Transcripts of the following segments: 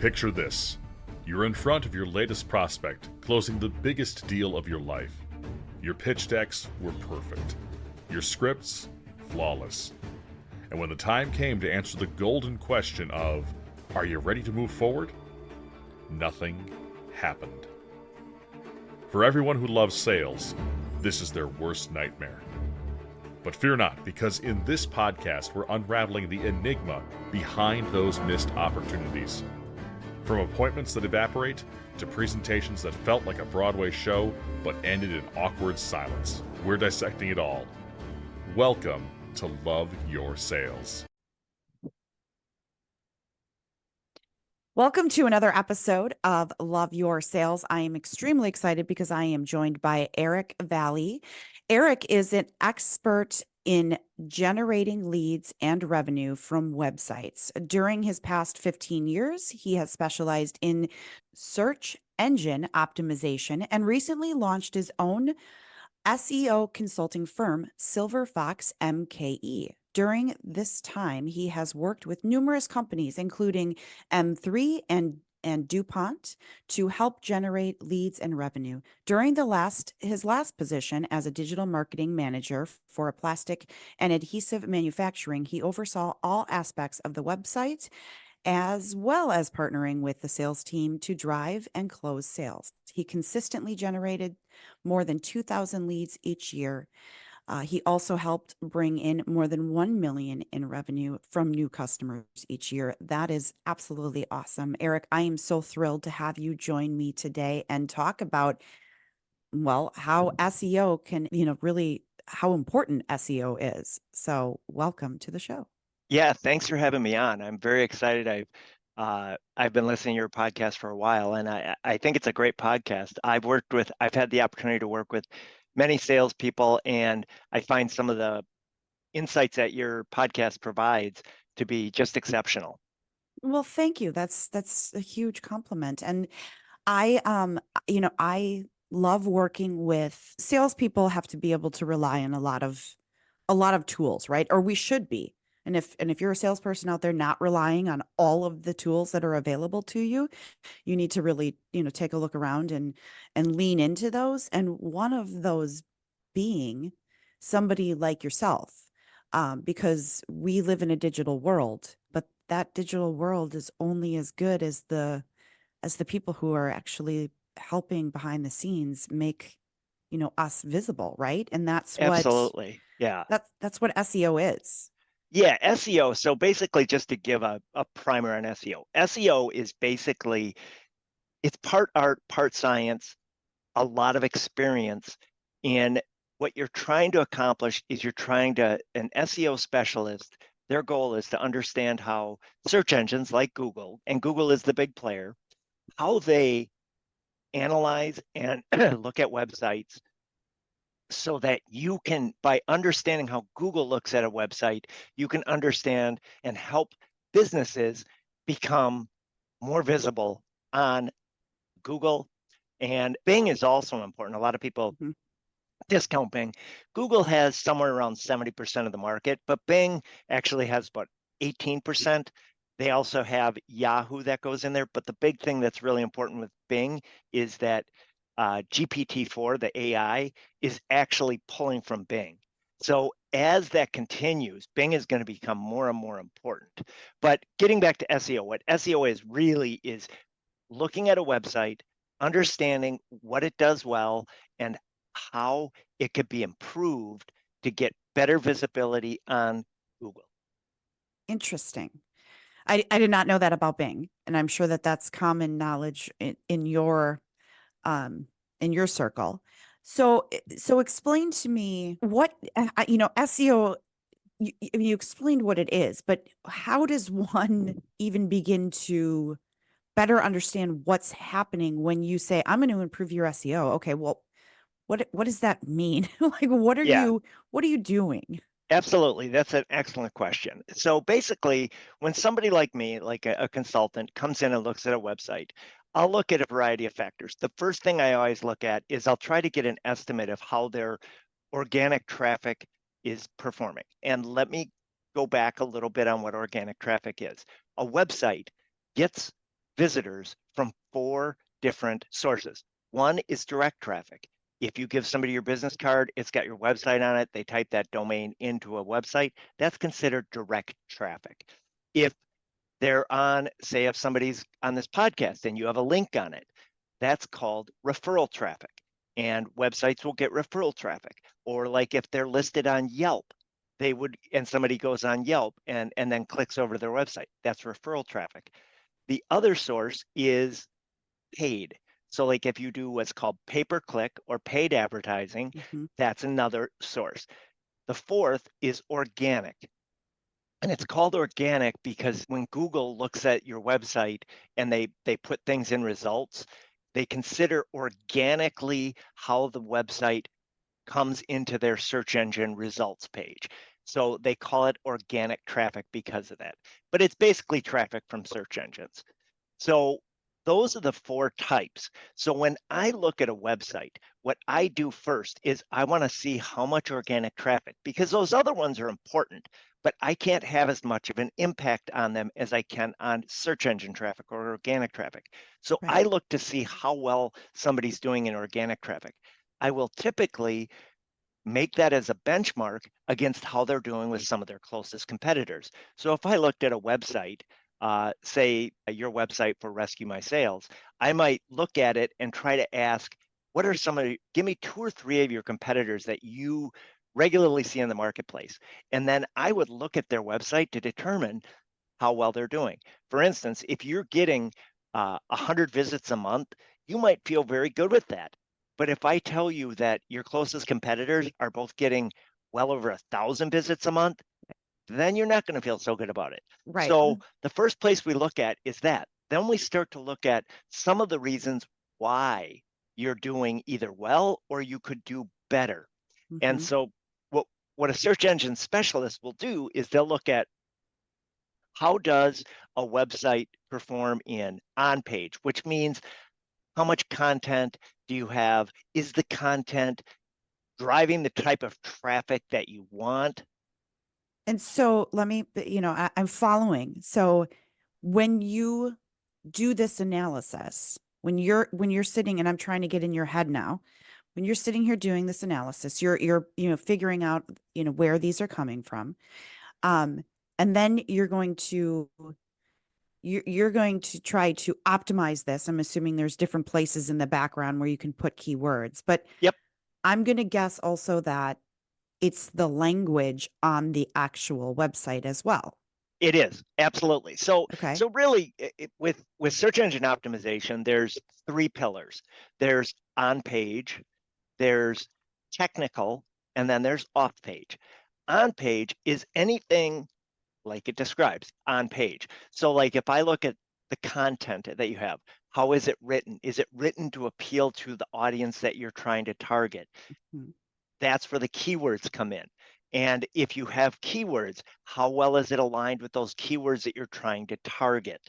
Picture this. You're in front of your latest prospect, closing the biggest deal of your life. Your pitch decks were perfect. Your scripts, flawless. And when the time came to answer the golden question of, are you ready to move forward? Nothing happened. For everyone who loves sales, this is their worst nightmare. But fear not, because in this podcast, we're unraveling the enigma behind those missed opportunities. From appointments that evaporate to presentations that felt like a Broadway show but ended in awkward silence, we're dissecting it all. Welcome to Love Your Sales. Welcome to another episode of Love Your Sales. I am extremely excited because I am joined by Eric Vallee. Eric is an expert in generating leads and revenue from websites. During his past 15 years, he has specialized in search engine optimization and recently launched his own SEO consulting firm, Silver Fox MKE. During this time, he has worked with numerous companies, including M3 and DuPont, to help generate leads and revenue. During his last position as a digital marketing manager for a plastic and adhesive manufacturing, he oversaw all aspects of the website, as well as partnering with the sales team to drive and close sales. He consistently generated more than 2,000 leads each year. He also helped bring in more than 1 million in revenue from new customers each year. That is absolutely awesome. Eric, I am so thrilled to have you join me today and talk about, well, how SEO can, really how important SEO is. So welcome to the show. Yeah, thanks for having me on. I'm very excited. I've been listening to your podcast for a while, and I think it's a great podcast. I've had the opportunity to work with many salespeople, and I find some of the insights that your podcast provides to be just exceptional. Well, thank you. That's a huge compliment. And I love working with salespeople. Have to be able to rely on a lot of tools, right? Or we should be. And if you're a salesperson out there not relying on all of the tools that are available to you, you need to really, take a look around and lean into those. And one of those being somebody like yourself, because we live in a digital world, but that digital world is only as good as the people who are actually helping behind the scenes make, us visible, right? And that's Absolutely. Yeah. That's what SEO is. Yeah, SEO. So basically, just to give a primer on SEO, SEO is basically, it's part art, part science, a lot of experience. And what you're trying to accomplish is an SEO specialist, their goal is to understand how search engines like Google, and Google is the big player, how they analyze and look at websites so that you can, by understanding how Google looks at a website, you can understand and help businesses become more visible on Google. And Bing is also important. A lot of people discount Bing. Google has somewhere around 70% of the market, but Bing actually has about 18%. They also have Yahoo that goes in there. But the big thing that's really important with Bing is that GPT-4, the AI, is actually pulling from Bing. So as that continues, Bing is going to become more and more important. But getting back to SEO, what SEO is really is looking at a website, understanding what it does well, and how it could be improved to get better visibility on Google. Interesting. I did not know that about Bing, and I'm sure that that's common knowledge in your circle. So explain to me what, SEO, you explained what it is, but how does one even begin to better understand what's happening when you say, I'm going to improve your SEO? Okay, well, what does that mean? Like, what are you doing? Absolutely. That's an excellent question. So basically, when somebody like me, like a consultant, comes in and looks at a website, I'll look at a variety of factors. The first thing I always look at is I'll try to get an estimate of how their organic traffic is performing. And let me go back a little bit on what organic traffic is. A website gets visitors from 4 different sources. One is direct traffic. If you give somebody your business card, it's got your website on it, they type that domain into a website, that's considered direct traffic. If they're on, say, if somebody's on this podcast and you have a link on it, that's called referral traffic. And websites will get referral traffic. Or like if they're listed on Yelp, they would, and somebody goes on Yelp and then clicks over to their website, that's referral traffic. The other source is paid. So like if you do what's called pay-per-click or paid advertising, that's another source. The fourth is organic. And it's called organic because when Google looks at your website and they put things in results, they consider organically how the website comes into their search engine results page. So they call it organic traffic because of that. But it's basically traffic from search engines. So those are the 4 types. So when I look at a website, what I do first is I want to see how much organic traffic, because those other ones are important, but I can't have as much of an impact on them as I can on search engine traffic or organic traffic. So I look to see how well somebody's doing in organic traffic. I will typically make that as a benchmark against how they're doing with some of their closest competitors. So if I looked at a website, say your website for Rescue My Sales, I might look at it and try to ask, what are some of, give me 2 or 3 of your competitors that you regularly see in the marketplace. And then I would look at their website to determine how well they're doing. For instance, if you're getting 100 visits a month, you might feel very good with that. But if I tell you that your closest competitors are both getting well over 1,000 visits a month, then you're not going to feel so good about it. So the first place we look at is that. Then we start to look at some of the reasons why you're doing either well or you could do better. And so what a search engine specialist will do is they'll look at how does a website perform in on page, which means how much content do you have? Is the content driving the type of traffic that you want? And so let me, I'm following. So when you do this analysis, when you're sitting, and I'm trying to get in your head now, when you're sitting here doing this analysis, you're figuring out, where these are coming from. And then you're going to try to optimize this. I'm assuming there's different places in the background where you can put keywords, but yep. I'm going to guess also that it's the language on the actual website as well. It is, absolutely. So, okay. So really with search engine optimization, there's 3 pillars. There's on page, there's technical, and then there's off page. On page is anything like it describes on page. So like if I look at the content that you have, how is it written? Is it written to appeal to the audience that you're trying to target? That's where the keywords come in. And if you have keywords, how well is it aligned with those keywords that you're trying to target?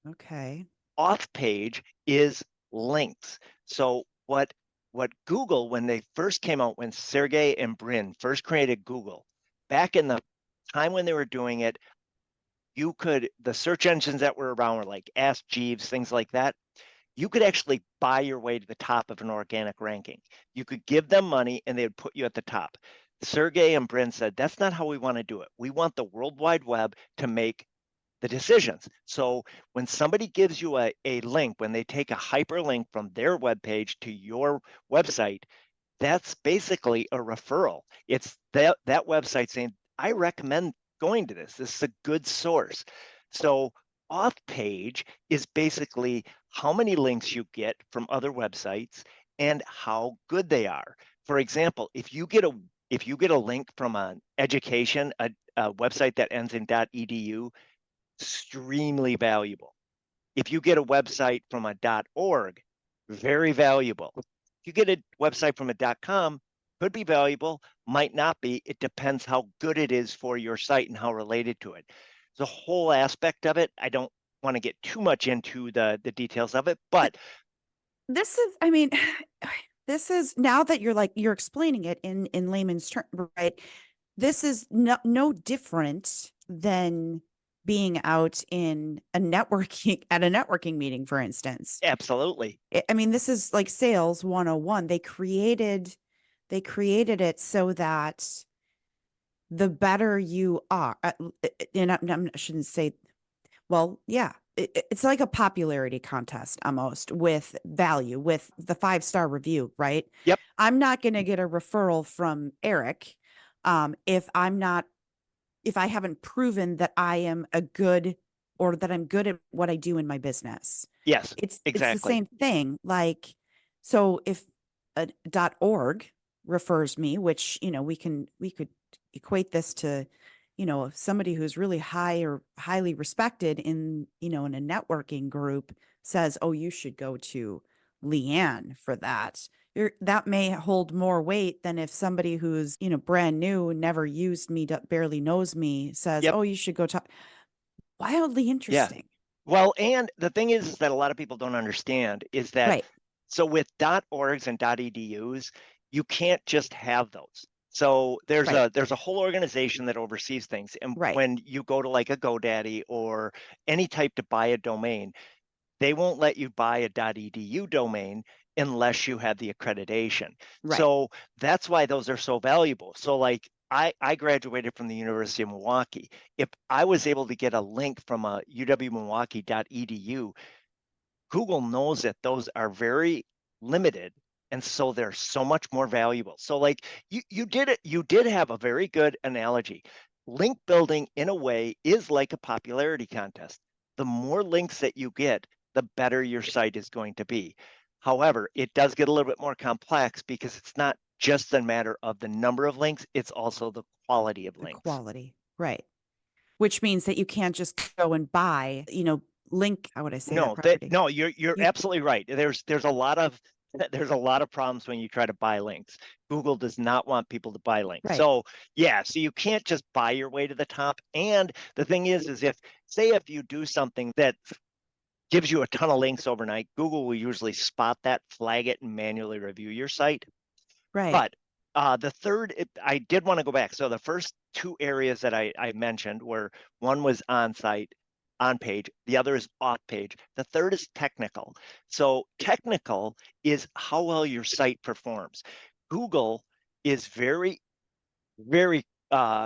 Okay. Off page is links. So what Google, when they first came out, when Sergey and Brin first created Google, back in the time when they were doing it, the search engines that were around were like Ask Jeeves, things like that. You could actually buy your way to the top of an organic ranking. You could give them money and they would put you at the top. Sergey and Brin said, that's not how we want to do it. We want the World Wide Web to make the decisions. So when somebody gives you a link, when they take a hyperlink from their webpage to your website, that's basically a referral. It's that website saying, I recommend going to this. This is a good source. So off page is basically how many links you get from other websites and how good they are. For example, if you get a link from an education, a website that ends in .edu, extremely valuable. If you get a website from a .org, very valuable. If you get a website from a .com, could be valuable, might not be. It depends how good it is for your site and how related to it. The whole aspect of it, I don't want to get too much into the details of it, but this is, I mean, this is, now that you're explaining it in layman's terms, right? This is no different than being out in a networking at a networking meeting, for instance. Absolutely. I mean, this is like sales 101. They created it so that the better you are, and I shouldn't say, well, yeah, it's like a popularity contest almost with value, with the 5-star review, right? Yep. I'm not going to get a referral from Eric if I haven't proven that I am a good, or that I'm good at what I do in my business. Yes, It's the exactly. same thing. Like, so if a .org refers me, which, we could equate this to, somebody who's really high or highly respected in, in a networking group says, oh, you should go to Leanne for that. That may hold more weight than if somebody who's, brand new, never used me, barely knows me, says, Yep. oh, you should go talk. Wildly Yeah. interesting. Well, and the thing is that a lot of people don't understand is that, Right. so with .orgs and .edus, you can't just have those. So there's Right. a whole organization that oversees things. And Right. when you go to like a GoDaddy or any type to buy a domain, they won't let you buy a .edu domain unless you have the accreditation. Right. So that's why those are so valuable. So like I graduated from the University of Milwaukee. If I was able to get a link from a uwmilwaukee.edu, Google knows that those are very limited, and so they're so much more valuable. So like you did have a very good analogy. Link building in a way is like a popularity contest. The more links that you get, the better your site is going to be. However, it does get a little bit more complex because it's not just a matter of the number of links, it's also the quality of The links. quality. Right. Which means that you can't just go and buy, link, how would I say that properly? No, you're You- absolutely right. There's a lot of problems when you try to buy links. Google does not want people to buy links. Right. So yeah, so you can't just buy your way to the top. And the thing is if you do something that gives you a ton of links overnight, Google will usually spot that, flag it, and manually review your site. Right. But the third, I did want to go back. So the first two areas that I mentioned were, one was on site, on page, the other is off page. The third is technical. So technical is how well your site performs. Google is very, very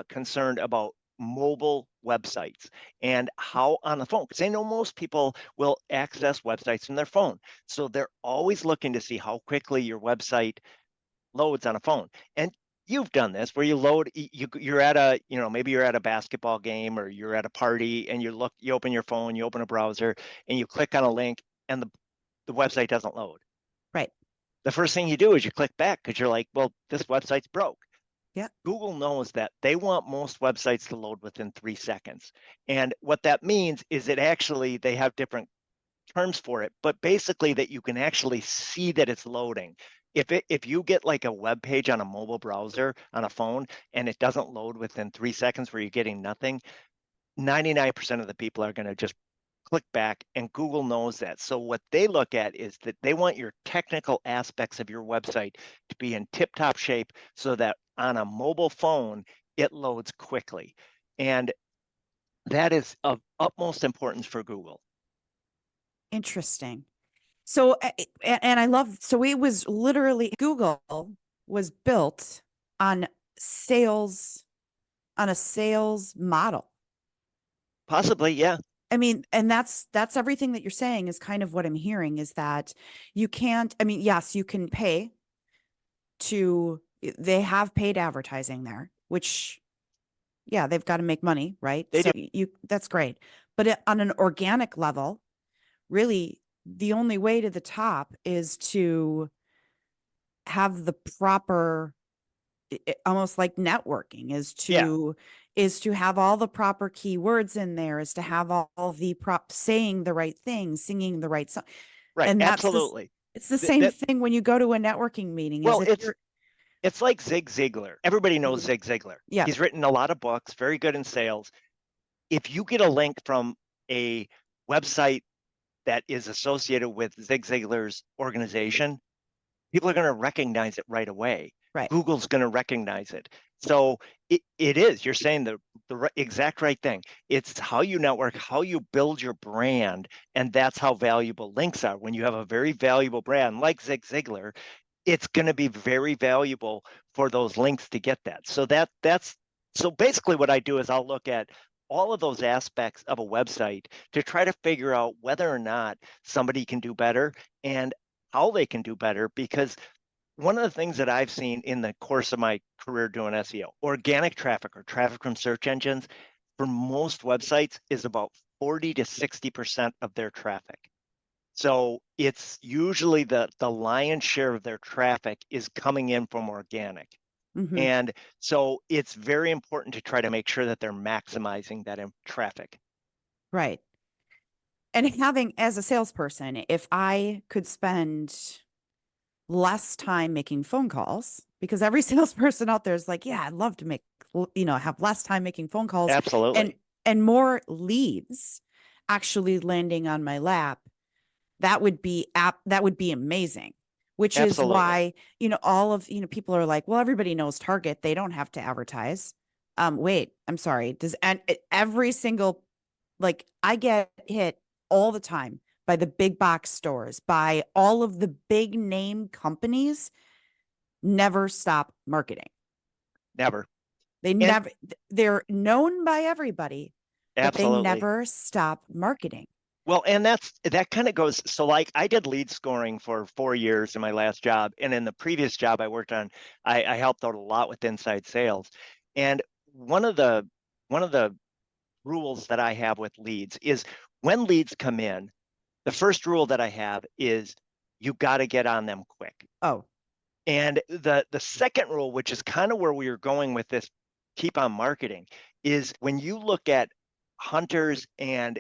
concerned about mobile websites and how on the phone, because they know most people will access websites from their phone. So they're always looking to see how quickly your website loads on a phone. And you've done this where you load, you're at a, maybe you're at a basketball game or you're at a party and you open your phone, you open a browser and you click on a link and the website doesn't load. Right. The first thing you do is you click back because you're like, well, this website's broke. Yeah. Google knows that they want most websites to load within 3 seconds. And what that means is that actually they have different terms for it, but basically that you can actually see that it's loading. If you get like a web page on a mobile browser on a phone and it doesn't load within 3 seconds where you're getting nothing, 99% of the people are going to just click back, and Google knows that. So what they look at is that they want your technical aspects of your website to be in tip-top shape so that on a mobile phone, it loads quickly. And that is of utmost importance for Google. Interesting. So, and I love, so it was literally, Google was built on sales, on a sales model. Possibly, yeah. I mean, and that's everything that you're saying is kind of what I'm hearing, is that you can't, I mean, yes, you can pay they have paid advertising there, which, yeah, they've got to make money, right? They So do. that's great. But on an organic level, really the only way to the top is to have the proper, almost like networking, is to have all the proper keywords in there, is to have all the saying the right things, singing the right song. Right, And absolutely. It's the same thing when you go to a networking meeting. Well, it's like Zig Ziglar. Everybody knows Zig Ziglar. Yeah. He's written a lot of books, very good in sales. If you get a link from a website that is associated with Zig Ziglar's organization, people are going to recognize it right away. Right. Google's going to recognize it. So it is, you're saying the exact right thing. It's how you network, how you build your brand, and that's how valuable links are. When you have a very valuable brand like Zig Ziglar, it's going to be very valuable for those links to get that. So so basically what I do is I'll look at all of those aspects of a website to try to figure out whether or not somebody can do better and how they can do better. Because one of the things that I've seen in the course of my career doing SEO, organic traffic or traffic from search engines for most websites is about 40 to 60% of their traffic. So it's usually the lion's share of their traffic is coming in from organic. Mm-hmm. And so it's very important to try to make sure that they're maximizing that traffic. Right. And having, as a salesperson, if I could spend less time making phone calls, because every salesperson out there is like, yeah, I'd love to make, have less time making phone calls Absolutely. and more leads actually landing on my lap, that would be amazing. Which is Absolutely. why, people are like, well, everybody knows Target. They don't have to advertise. Wait, I'm sorry. Every single, I get hit all the time by the big box stores, by all of the big name companies, never stop marketing. Never. They And never, they're known by everybody, but they absolutely. never stop marketing. Well, and that kind of goes. So like I did lead scoring for 4 years in my last job. And in the previous job I worked on, I helped out a lot with inside sales. And one of the rules that I have with leads is when leads come in, the first rule that I have is you got to get on them quick. Oh, And the second rule, which is kind of where we are going with this, keep on marketing, is when you look at hunters and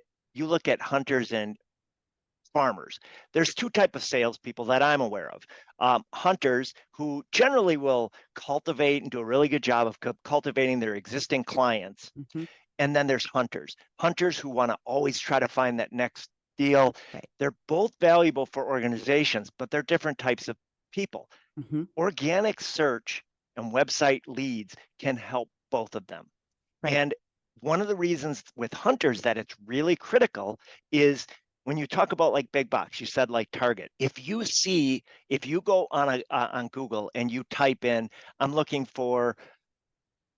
farmers, there's two types of salespeople that I'm aware of. Hunters who generally will cultivate and do a really good job of cultivating their existing clients. mm-hmm. And then there's hunters who want to always try to find that next deal. Right. They're both valuable for organizations, but they're different types of people. Mm-hmm. Organic search and website leads can help both of them. Right. And one of the reasons with hunters that it's really critical is when you talk about like big box, you said like Target. If you go on Google and you type in, I'm looking for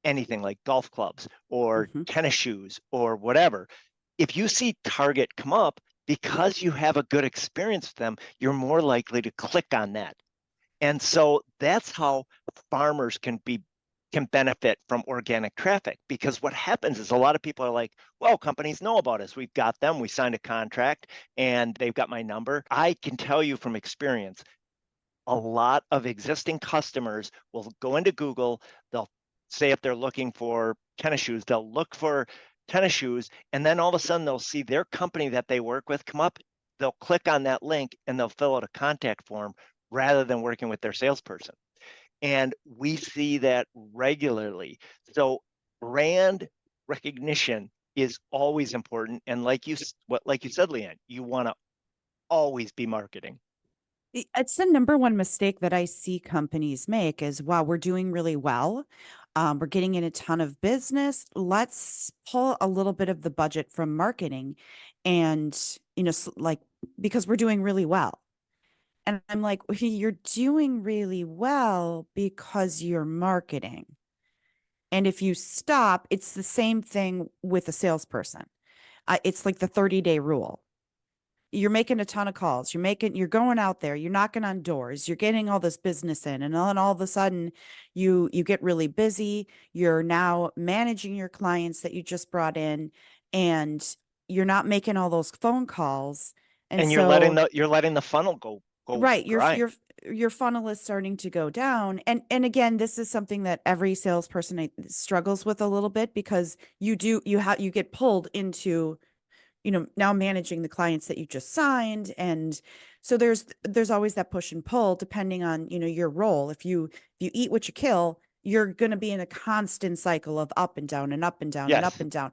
anything like golf clubs or mm-hmm. tennis shoes or whatever, if you see Target come up, because you have a good experience with them, you're more likely to click on that. And so that's how farmers can benefit from organic traffic, because what happens is a lot of people are like, well, companies know about us. We've got them. We signed a contract and they've got my number. I can tell you from experience, a lot of existing customers will go into Google. They'll say if they're looking for tennis shoes, they'll look for tennis shoes. And then all of a sudden they'll see their company that they work with come up. They'll click on that link and they'll fill out a contact form rather than working with their salesperson. And we see that regularly. So brand recognition is always important. And like you said, Leanne, you want to always be marketing. It's the number one mistake that I see companies make is, wow, we're doing really well. We're getting in a ton of business. Let's pull a little bit of the budget from marketing and, because we're doing really well. And I'm like, you're doing really well because you're marketing. And if you stop, it's the same thing with a salesperson. It's like the 30-day rule. You're making a ton of calls. You're going out there, you're knocking on doors, you're getting all this business in, and then all of a sudden you get really busy. You're now managing your clients that you just brought in, and you're not making all those phone calls. And you're letting the funnel go right, dry. your funnel is starting to go down. And again, this is something that every salesperson struggles with a little bit, because you get pulled into now managing the clients that you just signed. And so there's always that push and pull depending on, your role. If you eat what you kill, you're going to be in a constant cycle of up and down and up and down and up Yes. and down.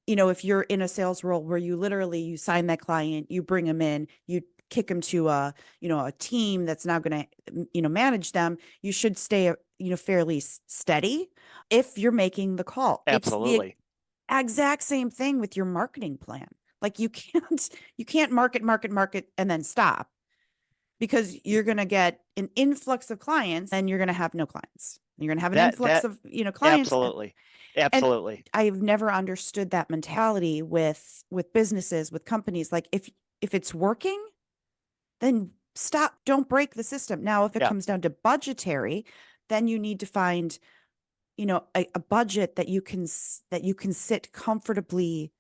If you're in a sales role where you sign that client, you bring them in, you kick them to a team that's now going to, manage them, you should stay fairly steady if you're making the call. It's the Absolutely. exact same thing with your marketing plan. Like you can't market and then stop, because you're going to get an influx of clients and you're going to have no clients. You're going to have an influx That of, clients. absolutely. And Absolutely. I've never understood that mentality with businesses, with companies. Like if it's working, then stop, don't break the system. Now, if it Yeah. comes down to budgetary, then you need to find, a budget that you can sit comfortably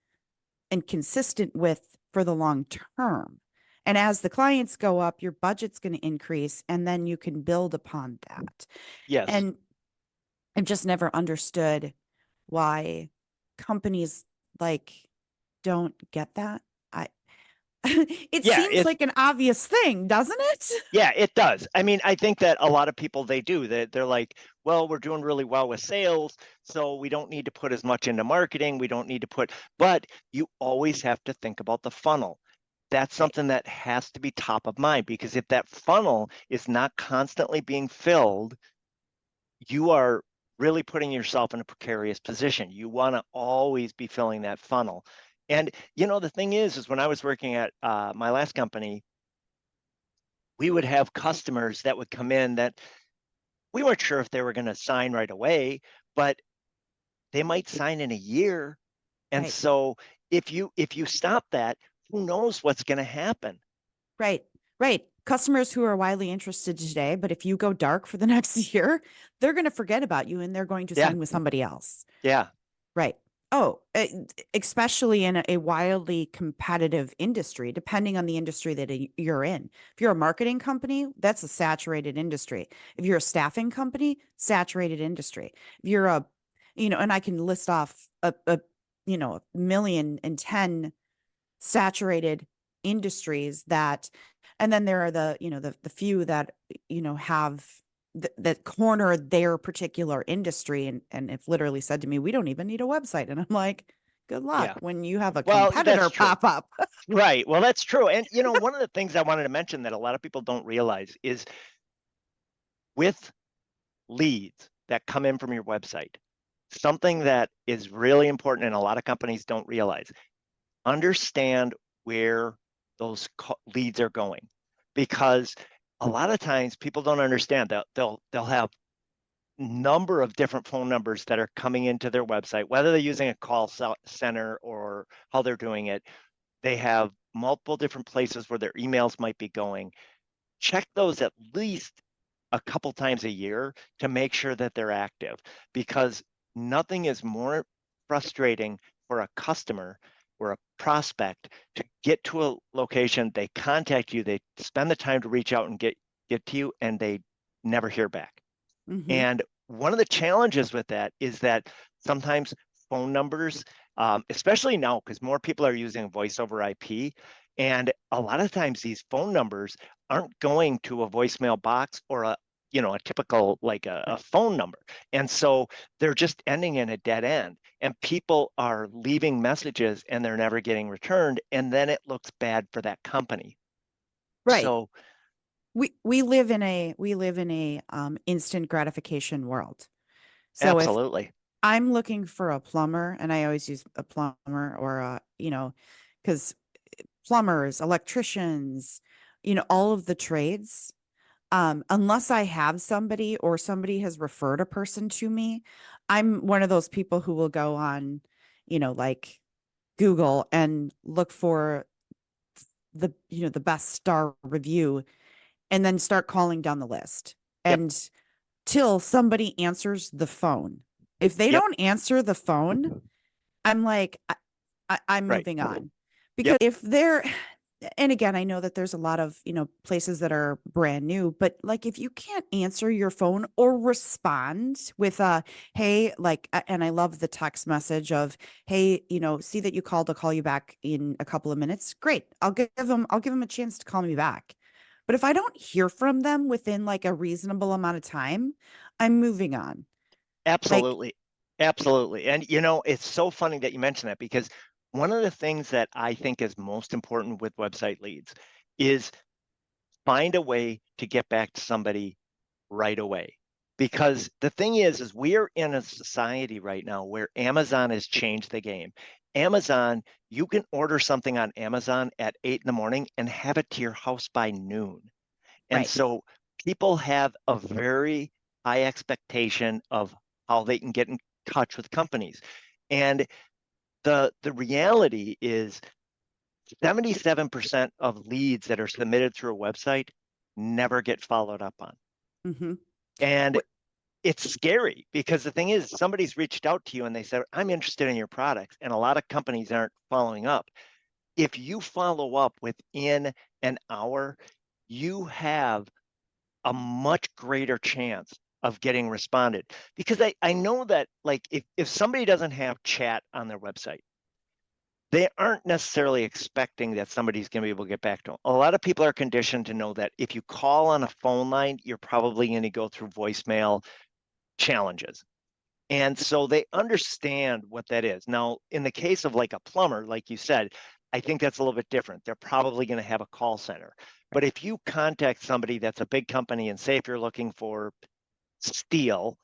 and consistent with for the long term. And as the clients go up, your budget's going to increase, and then you can build upon that. Yes. And I've just never understood why companies like don't get that. I it Yeah, seems like an obvious thing, doesn't it? yeah, it does. I mean, I think that a lot of people, they do that. They're like, well, we're doing really well with sales, so we don't need to put as much into marketing. We don't need to put, but you always have to think about the funnel. That's Right. something that has to be top of mind, because if that funnel is not constantly being filled, you are really putting yourself in a precarious position. You want to always be filling that funnel. And the thing is when I was working at my last company, we would have customers that would come in that we weren't sure if they were going to sign right away, but they might sign in a year. And Right. so if you stop that, who knows what's going to happen? Right. Right. Customers who are widely interested today, but if you go dark for the next year, they're going to forget about you and they're going to Yeah, sign with somebody else. yeah, Right. Oh, especially in a wildly competitive industry, depending on the industry that you're in. If you're a marketing company, that's a saturated industry. If you're a staffing company, saturated industry. If you're and I can list off a 1,000,010 saturated industries and then there are the few that, have that corner their particular industry and have literally said to me, we don't even need a website. And I'm like, good luck yeah. when you have a Well, that's competitor true. pop up. Right. Well, that's true. And one of the things I wanted to mention that a lot of people don't realize is with leads that come in from your website, something that is really important and a lot of companies don't realize, understand where those leads are going, because a lot of times people don't understand that they'll have number of different phone numbers that are coming into their website, whether they're using a call center or how they're doing it. They have multiple different places where their emails might be going. Check those at least a couple times a year to make sure that they're active, because nothing is more frustrating for a customer or a prospect to get to a location, they contact you, they spend the time to reach out and get to you, and they never hear back. Mm-hmm. And one of the challenges with that is that sometimes phone numbers, especially now, because more people are using voice over IP, and a lot of times these phone numbers aren't going to a voicemail box or a typical like a Right. phone number. And so they're just ending in a dead end. And people are leaving messages and they're never getting returned. And then it looks bad for that company. Right. So We live in a instant gratification world. So if absolutely. I'm looking for a plumber, and I always use a plumber or because plumbers, electricians, all of the trades, unless I have somebody or somebody has referred a person to me, I'm one of those people who will go on, like Google and look for the best star review and then start calling down the list. Yep. And till somebody answers the phone. If they Yep. don't answer the phone, I'm like, I'm Right. moving on. Because Yep. if they're, and again, I know that there's a lot of, places that are brand new, but like if you can't answer your phone or respond with hey, like, and I love the text message of, hey, see that you called, I'll call you back in a couple of minutes. Great. I'll give them a chance to call me back. But if I don't hear from them within like a reasonable amount of time, I'm moving on. Like, Absolutely. Absolutely. And it's so funny that you mentioned that, because one of the things that I think is most important with website leads is find a way to get back to somebody right away. Because the thing is we're in a society right now where Amazon has changed the game. Amazon, you can order something on Amazon at 8 in the morning and have it to your house by noon. And Right. so people have a very high expectation of how they can get in touch with companies. And the reality is 77% of leads that are submitted through a website never get followed up on. Mm-hmm. And it's scary because the thing is somebody's reached out to you and they said, I'm interested in your products. And a lot of companies aren't following up. If you follow up within an hour, you have a much greater chance of getting responded. Because I know that like if somebody doesn't have chat on their website, they aren't necessarily expecting that somebody's going to be able to get back to them. A lot of people are conditioned to know that if you call on a phone line, you're probably going to go through voicemail challenges. And so they understand what that is. Now, in the case of like a plumber, like you said, I think that's a little bit different. They're probably going to have a call center. But if you contact somebody that's a big company and say if you're looking for steel,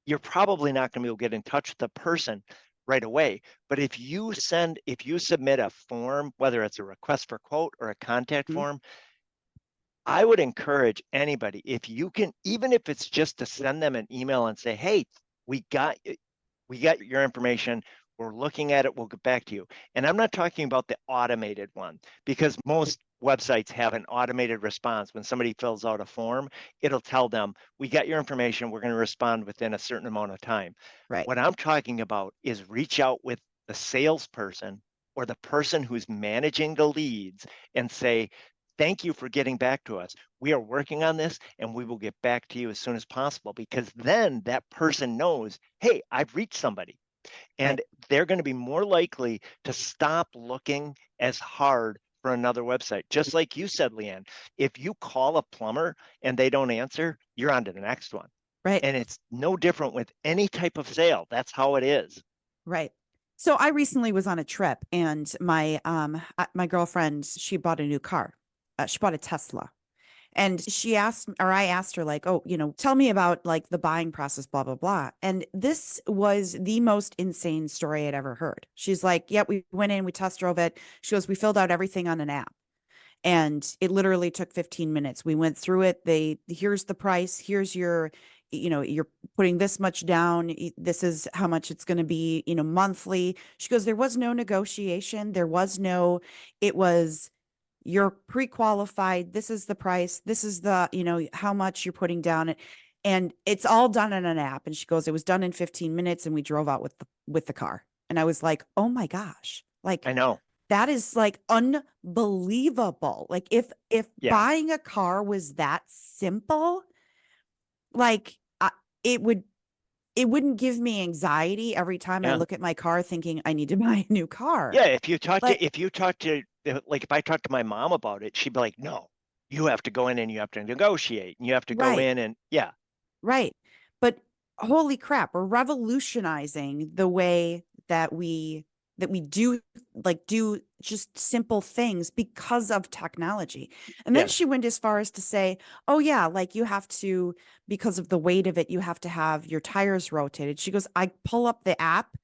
you're probably not going to be able to get in touch with the person right away. But if you submit a form, whether it's a request for quote or a contact Mm-hmm. form, I would encourage anybody, if you can, even if it's just to send them an email and say, hey, we got your information. We're looking at it. We'll get back to you. And I'm not talking about the automated one because most websites have an automated response. When somebody fills out a form, it'll tell them, we got your information. We're going to respond within a certain amount of time. Right. What I'm talking about is reach out with the salesperson or the person who's managing the leads and say, thank you for getting back to us. We are working on this and we will get back to you as soon as possible, because then that person knows, hey, I've reached somebody. And they're going to be more likely to stop looking as hard for another website. Just like you said, Leanne, if you call a plumber and they don't answer, you're on to the next one. Right. And it's no different with any type of sale. That's how it is. Right. So I recently was on a trip and my girlfriend, she bought a new car. She bought a Tesla. And she asked, or I asked her, like, oh, tell me about like the buying process, blah, blah, blah. And this was the most insane story I'd ever heard. She's like, yeah, we went in, we test drove it. She goes, we filled out everything on an app. And it literally took 15 minutes. We went through it. Here's the price. Here's your, you're putting this much down. This is how much it's going to be, monthly. She goes, there was no negotiation. It was, you're pre-qualified. This is the price. This is the, how much you're putting down. And it's all done in an app. And she goes, it was done in 15 minutes and we drove out with the car. And I was like, oh my gosh, like, I know. that is like unbelievable. Like if buying a car was that simple, like it wouldn't give me anxiety every time I look at my car thinking I need to buy a new car. Yeah, if I talk to my mom about it, she'd be like, no, you have to go in and you have to negotiate and you have to go in and Right. But holy crap, we're revolutionizing the way that we do just simple things because of technology. And then she went as far as to say, oh yeah, like you have to, because of the weight of it, you have to have your tires rotated. She goes, I pull up the app.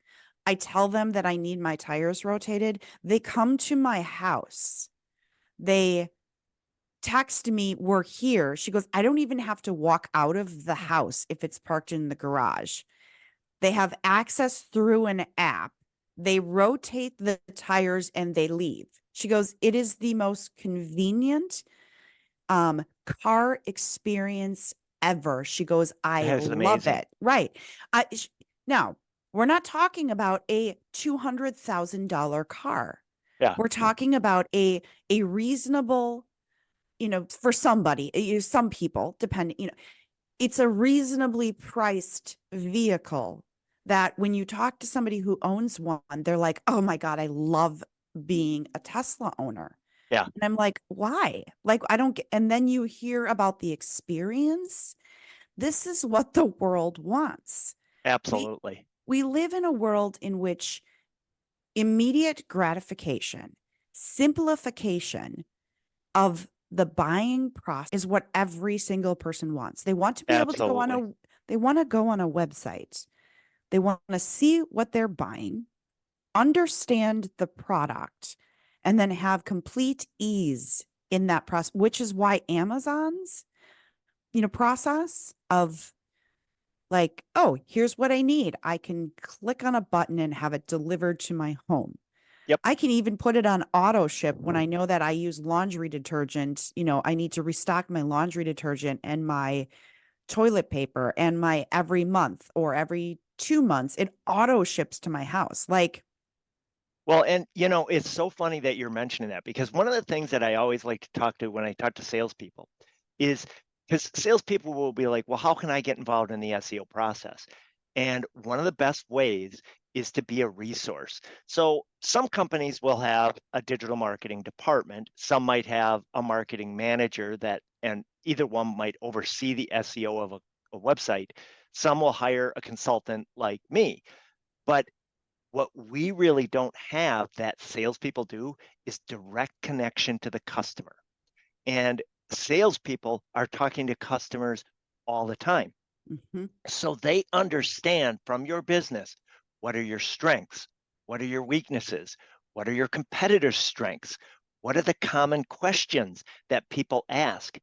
I tell them that I need my tires rotated. They come to my house. They text me, we're here. She goes, I don't even have to walk out of the house if it's parked in the garage. They have access through an app. They rotate the tires and they leave. She goes, it is the most convenient car experience ever. She goes, I love it. Right. Now, we're not talking about a $200,000 car. Yeah. We're talking about a reasonable, for somebody, some people, depending, it's a reasonably priced vehicle that when you talk to somebody who owns one, they're like, oh my God, I love being a Tesla owner. Yeah. And I'm like, why? Like, I don't get, and then you hear about the experience. This is what the world wants. Absolutely. We live in a world in which immediate gratification, simplification of the buying process is what every single person wants. They want to be able to go on They want to go on a website. They want to see what they're buying, understand the product, and then have complete ease in that process, which is why Amazon's, process of like, oh, here's what I need. I can click on a button and have it delivered to my home. Yep. I can even put it on auto ship when I know that I use laundry detergent. I need to restock my laundry detergent and my toilet paper and my every month or every 2 months. It auto ships to my house. Like, Well, and it's so funny that you're mentioning that, because one of the things that I always like to talk to when I talk to salespeople is, because salespeople will be like, well, how can I get involved in the SEO process? And one of the best ways is to be a resource. So some companies will have a digital marketing department. Some might have a marketing manager and either one might oversee the SEO of a website. Some will hire a consultant like me. But what we really don't have that salespeople do is direct connection to the customer. And salespeople are talking to customers all the time. mhm, So they understand from your business, what are your strengths? What are your weaknesses? What are your competitors' strengths? What are the common questions that people ask?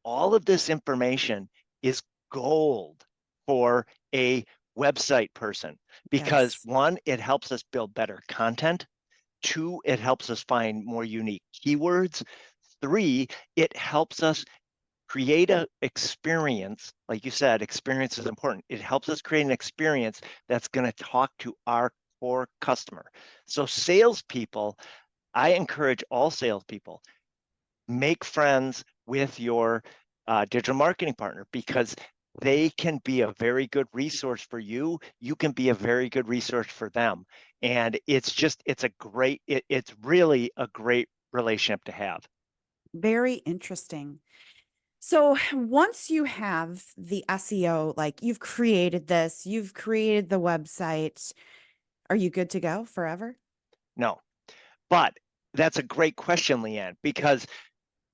All of this information is gold for a website person, because yes, one, it helps us build better content. Two, it helps us find more unique keywords. Three, it helps us create a experience. Like you said, experience is important. It helps us create an experience that's going to talk to our core customer. So salespeople, I encourage all salespeople, make friends with your digital marketing partner, because they can be a very good resource for you. You can be a very good resource for them. And it's really a great relationship to have. very interesting. So once you have the SEO, like you've created this, you've created the website, are you good to go forever? No, but that's a great question, Leanne, because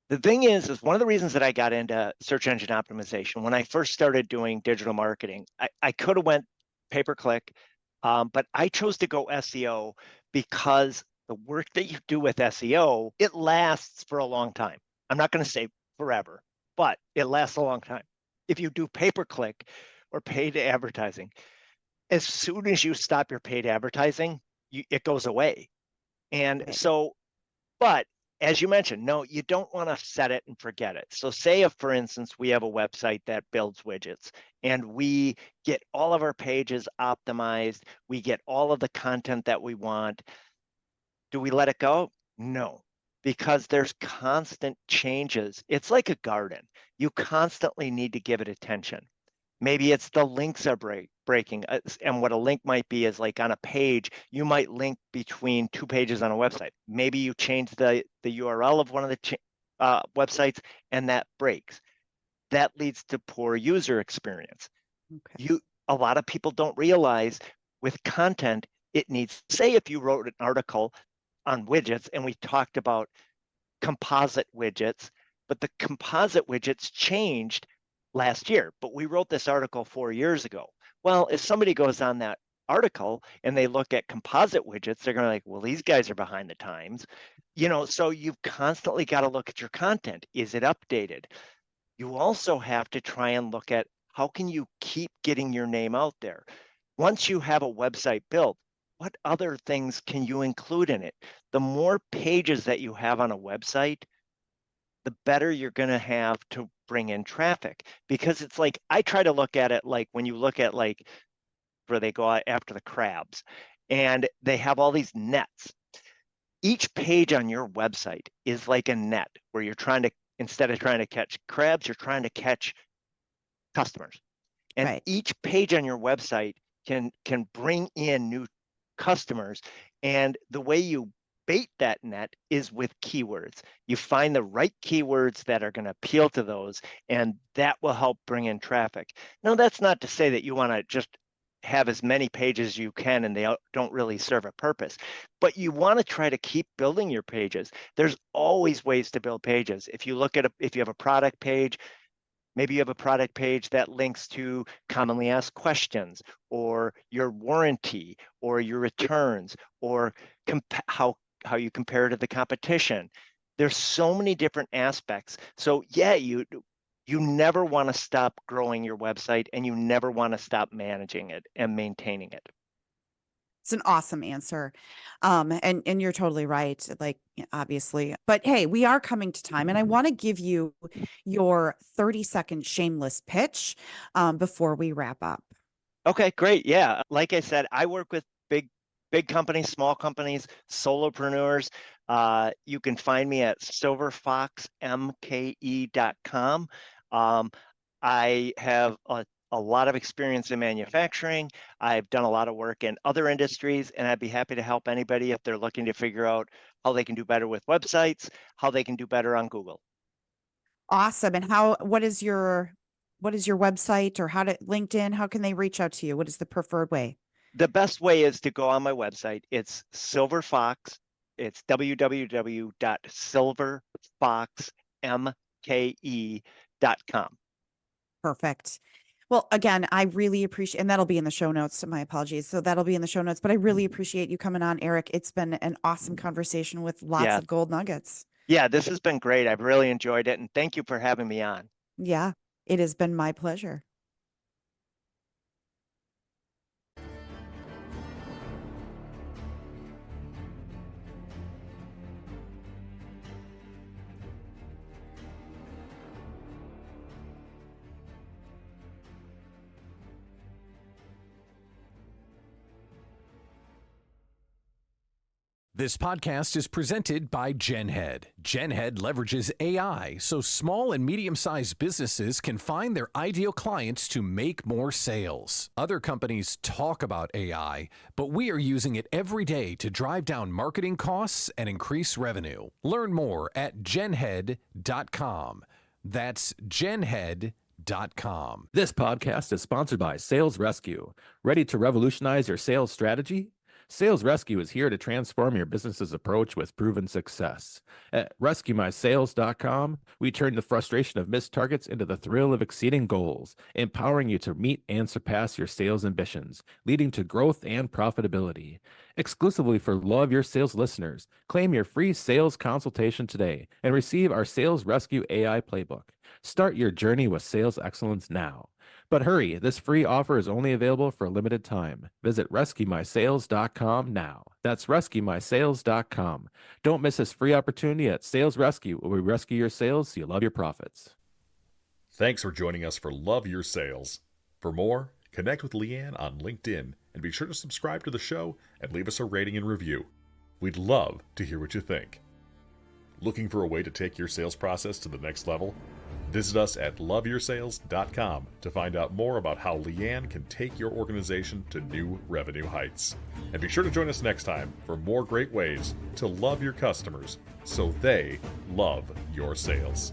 the thing is one of the reasons that I got into search engine optimization when I first started doing digital marketing. I could have went pay-per-click, but I chose to go SEO because the work that you do with SEO, it lasts for a long time. I'm not going to say forever, but it lasts a long time. If you do pay-per-click or paid advertising, as soon as you stop your paid advertising, it goes away. And Right. so, but as you mentioned, no, you don't want to set it and forget it. So say if, for instance, we have a website that builds widgets and we get all of our pages optimized, we get all of the content that we want. Do we let it go? No, because there's constant changes. It's like a garden. You constantly need to give it attention. Maybe it's the links are breaking. And what a link might be is, like on a page, you might link between two pages on a website. Maybe you change the URL of one of the websites and that breaks. That leads to poor user experience. Okay. A lot of people don't realize with content, it needs, say if you wrote an article on widgets and we talked about composite widgets, but the composite widgets changed last year, but we wrote this article 4 years ago. Well, if somebody goes on that article and they look at composite widgets, they're going to like, well, these guys are behind the times. So you've constantly got to look at your content. Is it updated? You also have to try and look at how can you keep getting your name out there. Once you have a website built, what other things can you include in it? The more pages that you have on a website, the better you're going to have to bring in traffic. Because it's like, I try to look at it like when you look at like where they go after the crabs and they have all these nets. Each page on your website is like a net where you're trying to, instead of trying to catch crabs, you're trying to catch customers. And Right. each page on your website can bring in new customers. And the way you bait that net is with keywords. You find the right keywords that are going to appeal to those, and that will help bring in traffic. Now, that's not to say that you want to just have as many pages as you can and they don't really serve a purpose, but you want to try to keep building your pages. There's always ways to build pages. If you look at if you have a product page, Maybe you have a product page that links to commonly asked questions, or your warranty, or your returns, or how you compare to the competition. There's so many different aspects. So yeah, you never want to stop growing your website, and you never want to stop managing it and maintaining it. It's an awesome answer. And you're totally right, like, obviously. But hey, we are coming to time, and I want to give you your 30-second shameless pitch before we wrap up. Okay, great. Yeah, like I said, I work with big companies, small companies, solopreneurs. You can find me at silverfoxmke.com. I have a lot of experience in manufacturing. I've done a lot of work in other industries, and I'd be happy to help anybody if they're looking to figure out how they can do better with websites, how they can do better on Google. Awesome. And what is your website, or LinkedIn? How can they reach out to you? What is the preferred way? The best way is to go on my website. It's SilverFox. It's www.silverfoxmke.com. Perfect. Well, again, I really appreciate, and that'll be in the show notes. My apologies. So that'll be in the show notes, but I really appreciate you coming on, Eric. It's been an awesome conversation with lots of gold nuggets. Yeah, this has been great. I've really enjoyed it. And thank you for having me on. Yeah, it has been my pleasure. This podcast is presented by GenHead. GenHead leverages AI so small and medium-sized businesses can find their ideal clients to make more sales. Other companies talk about AI, but we are using it every day to drive down marketing costs and increase revenue. Learn more at genhead.com. That's genhead.com. This podcast is sponsored by Sales Rescue. Ready to revolutionize your sales strategy? Sales Rescue is here to transform your business's approach with proven success. At RescueMySales.com, we turn the frustration of missed targets into the thrill of exceeding goals, empowering you to meet and surpass your sales ambitions, leading to growth and profitability. Exclusively for Love Your Sales listeners, claim your free sales consultation today and receive our Sales Rescue AI playbook. Start your journey with sales excellence now. But hurry, this free offer is only available for a limited time. Visit RescueMySales.com now. That's RescueMySales.com. Don't miss this free opportunity at Sales Rescue, where we rescue your sales so you love your profits. Thanks for joining us for Love Your Sales. For more, connect with Leanne on LinkedIn, and be sure to subscribe to the show and leave us a rating and review. We'd love to hear what you think. Looking for a way to take your sales process to the next level? Visit us at loveyoursales.com to find out more about how Leanne can take your organization to new revenue heights. And be sure to join us next time for more great ways to love your customers so they love your sales.